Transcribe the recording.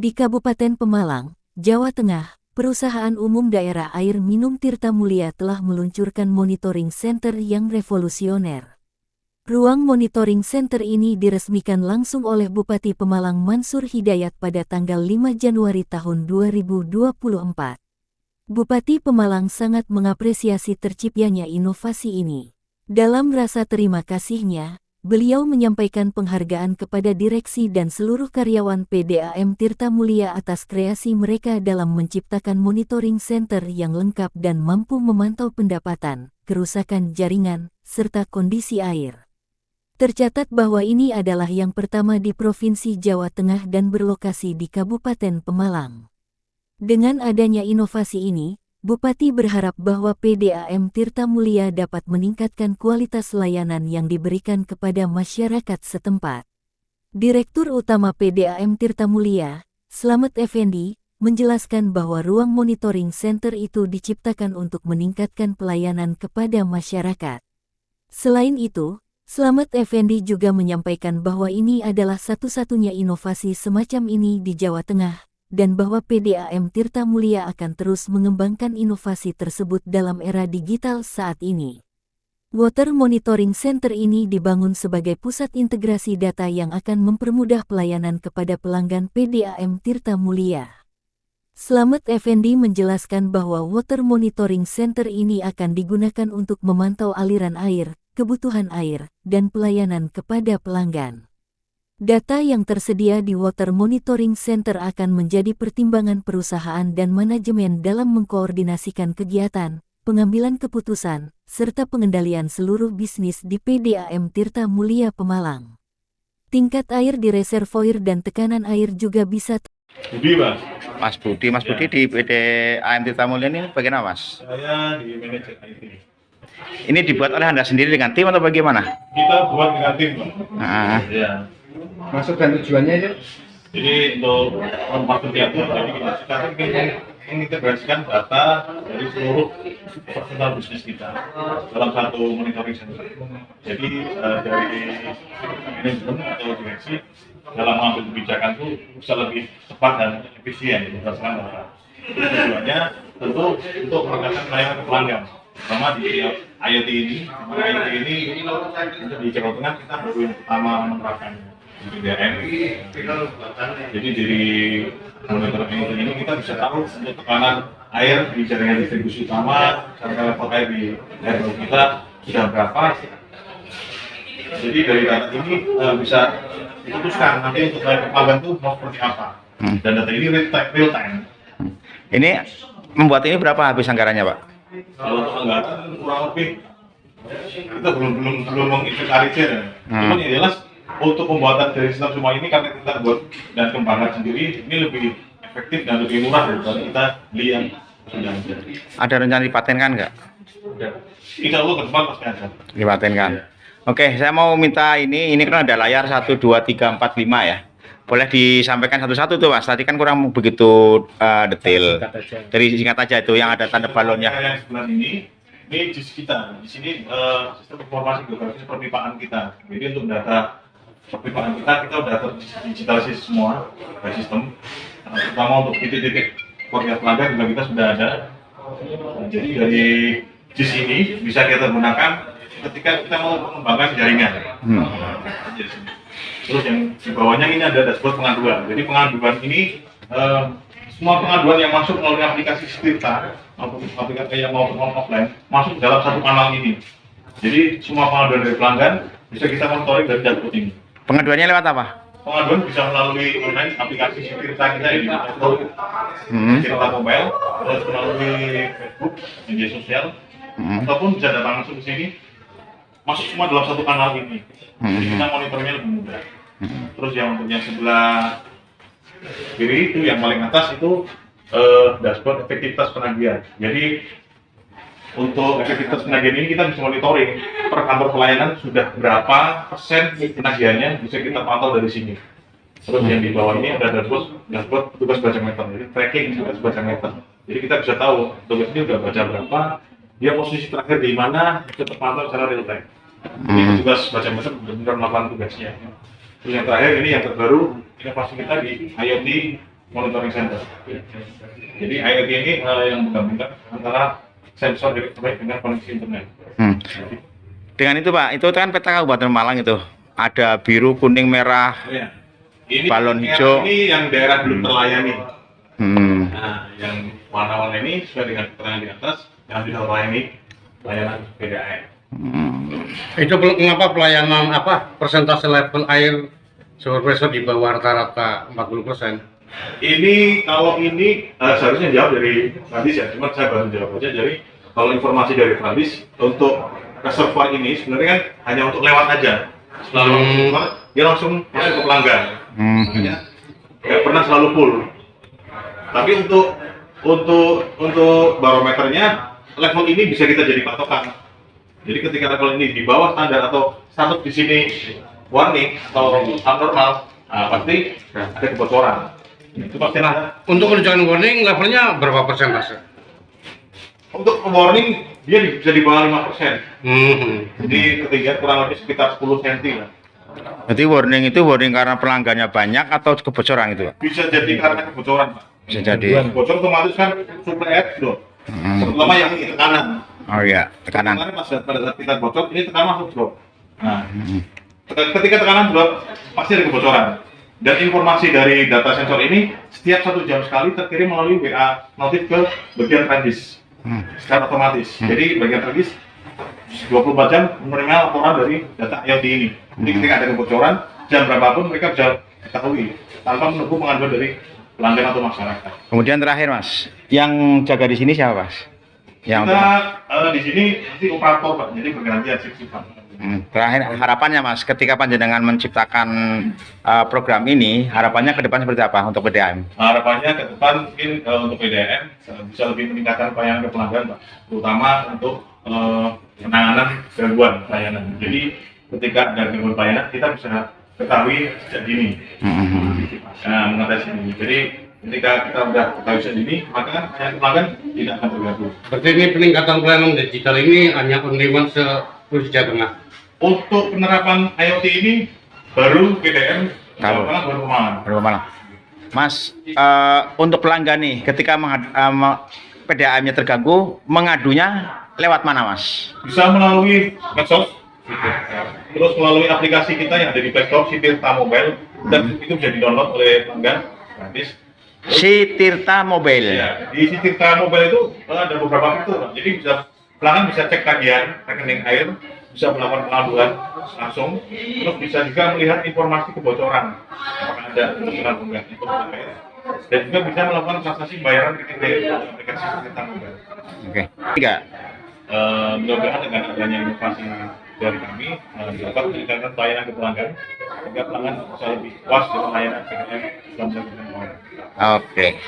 Di Kabupaten Pemalang, Jawa Tengah, Perusahaan Umum Daerah Air Minum Tirta Mulia telah meluncurkan monitoring center yang revolusioner. Ruang monitoring center ini diresmikan langsung oleh Bupati Pemalang Mansur Hidayat pada tanggal 5 Januari tahun 2024. Bupati Pemalang sangat mengapresiasi terciptanya inovasi ini. Dalam rasa terima kasihnya, beliau menyampaikan penghargaan kepada direksi dan seluruh karyawan PDAM Tirta Mulia atas kreasi mereka dalam menciptakan monitoring center yang lengkap dan mampu memantau pendapatan, kerusakan jaringan, serta kondisi air. Tercatat bahwa ini adalah yang pertama di Provinsi Jawa Tengah dan berlokasi di Kabupaten Pemalang. Dengan adanya inovasi ini, Bupati berharap bahwa PDAM Tirta Mulia dapat meningkatkan kualitas layanan yang diberikan kepada masyarakat setempat. Direktur Utama PDAM Tirta Mulia, Slamet Effendi, menjelaskan bahwa ruang monitoring center itu diciptakan untuk meningkatkan pelayanan kepada masyarakat. Selain itu, Slamet Effendi juga menyampaikan bahwa ini adalah satu-satunya inovasi semacam ini di Jawa Tengah, dan bahwa PDAM Tirta Mulia akan terus mengembangkan inovasi tersebut dalam era digital saat ini. Water Monitoring Center ini dibangun sebagai pusat integrasi data yang akan mempermudah pelayanan kepada pelanggan PDAM Tirta Mulia. Slamet Effendi menjelaskan bahwa Water Monitoring Center ini akan digunakan untuk memantau aliran air, kebutuhan air, dan pelayanan kepada pelanggan. Data yang tersedia di Water Monitoring Center akan menjadi pertimbangan perusahaan dan manajemen dalam mengkoordinasikan kegiatan, pengambilan keputusan, serta pengendalian seluruh bisnis di PDAM Tirta Mulia Pemalang. Tingkat air di reservoir dan tekanan air juga bisa... Budi, Mas. Mas Budi di PDAM Tirta Mulia ini bagian apa, Mas? Saya di manajer IT. Ini dibuat oleh Anda sendiri dengan tim atau bagaimana? Kita buat dengan tim, Pak. Ya. Masuk dan tujuannya itu? Jadi untuk memperbaiki itu, jadi kita sekarang ingin mengintegrasikan data dari seluruh personal bisnis kita dalam satu monitoring center. Jadi dari manajemen atau direksi dalam mengambil kebijakan itu bisa lebih cepat dan efisien berdasarkan data. Tujuannya tentu untuk meningkatkan pelayanan ke pelanggan. Pertama di IoT ini untuk di Jawa Tengah kita baru yang pertama menerapkannya. PDAM. Jadi dari monitoring ini kita bisa tahu untuk tekanan air di jaringan distribusi utama sampai level air di air kita sudah berapa. Jadi dari data ini bisa diputuskan nanti untuk pelanggan itu mau seperti apa. Dan data ini real time. Ini membuat ini berapa habis anggarannya, Pak? Kalau untuk anggaran kurang lebih kita belum menginventarisir. Cuman yang jelas untuk pembuatan dari sistem semua ini karena kita buat dan kembangkan sendiri, ini lebih efektif dan lebih murah daripada kita beli yang sudah ada. Ada rencana dipatenkan nggak? Insya Allah ke depan pasti ada. Dipatenkan. Ya. Oke, saya mau minta ini kan ada layar 1, 2, 3, 4, 5 ya. Boleh disampaikan satu-satu tuh, Mas. Tadi kan kurang begitu detail. Dari singkat aja itu yang ada tanda balonnya. Yang sebelah ini JIS kita. Di sini sistem informasi geografis perpipaan kita. Jadi untuk data perpipaan kita udah terdigitalisasi semua by sistem, terutama untuk titik-titik koordinat pelanggan juga kita sudah ada. Jadi dari JIS ini bisa kita gunakan ketika kita mau mengembangkan jaringan. Terus yang di bawahnya ini ada dashboard pengaduan. Jadi pengaduan ini semua pengaduan yang masuk melalui aplikasi Tirta maupun aplikasi yang maupun offline masuk dalam satu kanal ini. Jadi semua pengaduan dari pelanggan bisa kita monitoring dari dashboard ini. Pengaduannya lewat apa? Pengaduan bisa melalui online aplikasi Tirta kita di Tirta Mobile, terus melalui Facebook, media sosial, ataupun bisa datang langsung ke sini. Masuk semua dalam satu kanal ini. Jadi kita monitornya lebih mudah. Terus yang untuk yang sebelah kiri itu yang paling atas itu dashboard efektivitas penagihan. Jadi untuk efektivitas penagihan ini kita bisa monitoring per kantor pelayanan sudah berapa persen penagihannya bisa kita pantau dari sini. Terus yang di bawah ini ada dashboard petugas baca meter, jadi tracking petugas baca meter. Jadi kita bisa tahu petugas ini udah baca berapa, dia posisi terakhir di mana, bisa terpantau secara real time. Jadi petugas baca meter benar-benar melakukan tugasnya. Terus yang terakhir ini yang terbaru inovasi kita di IoT monitoring center. Jadi IoT ini yang menggabungkan antara sensor elektronik dengan koneksi internet. Dengan itu Pak, itu kan peta Kabupaten Malang itu ada biru, kuning, merah, Ya. Ini balon daerah hijau. Ini yang daerah belum terlayani. Hmm. Nah, yang warna-warna ini sesuai dengan keterangan di atas yang bisa melayani layanan PDAM. Itu mengapa pelayanan persentase level air supervisor di bawah rata-rata 40%? Ini kalau ini seharusnya jawab dari Radis ya, cuma saya baru jawab aja. Jadi kalau informasi dari Radis untuk reservoir ini sebenarnya kan hanya untuk lewat aja. Selalu dia langsung masuk ke pelanggan. Makanya nggak pernah selalu full. Tapi untuk barometernya level ini bisa kita jadi patokan. Jadi ketika level ini di bawah standar atau status di sini warning atau abnormal, pasti ada kebocoran. Itu pasti ada. Untuk menunjukkan warning levelnya berapa persentase? Untuk warning dia bisa di bawah 5%. Jadi ketinggian kurang lebih sekitar 10 cm lah. Berarti warning itu warning karena pelanggannya banyak atau kebocoran itu Pak? Bisa jadi karena kebocoran, Pak. Bisa jadi. Bocor otomatis kan suplai air drop. Terutama yang ini tekanan. Oh iya, tekanan. Kemarin pada saat kita bocor, ini tekanan masuk drop. Nah, ketika tekanan drop, pasti ada kebocoran. Dan informasi dari data sensor ini setiap 1 jam sekali terkirim melalui WA notif ke bagian Transdis secara otomatis. Jadi bagian Transdis 24 jam menerima laporan dari data IoT ini. Jadi ketika ada kebocoran, jam berapapun mereka bisa ketahui tanpa menunggu pengaduan dari pelanggan atau masyarakat. Kemudian terakhir Mas, yang jaga di sini siapa Mas? Yang Kita di sini nanti operator Pak, jadi bergantian shift-shiftan. Terakhir harapannya Mas, ketika panjenengan menciptakan program ini, harapannya ke depan seperti apa untuk PDAM? Harapannya ke depan mungkin untuk PDAM bisa lebih meningkatkan pelayanan ke pelanggan Pak, terutama untuk penanganan gangguan pelayanan. Jadi ketika ada gangguan pelayanan kita bisa ketahui sejak dini, mengatasi ini. Jadi ketika kita sudah ketahui sejak dini, maka pelanggan tidak akan terganggu. Berarti ini peningkatan pelayanan digital ini hanya on demand Sulawesi Tengah. Untuk penerapan IoT ini baru PDAM Tahu. baru Malang. Berapa malam? Mas, untuk pelanggan nih, ketika PDAM-nya terganggu, mengadunya lewat mana Mas? Bisa melalui medsos, terus melalui aplikasi kita yang ada di Play Store, si Tirta Mobile, dan itu bisa di-download oleh pelanggan gratis. Si Tirta Mobile. Ya, di si Tirta Mobile itu ada beberapa fitur, Pak. Jadi pelanggan bisa cek tagihan rekening air, bisa melakukan pengaduan langsung, terus bisa juga melihat informasi kebocoran, apakah ada kebocoran enggak informasi air, dan juga bisa melakukan transaksi bayaran di aplikasi Tirta Mobile. Oke. Tiga. Mudah-mudahan dengan adanya inovasi dari kami dapat meningkatkan pelayanan ke pelanggan sehingga pelanggan bisa lebih puas dengan layanan PDAM dalam satu tahun. Oke.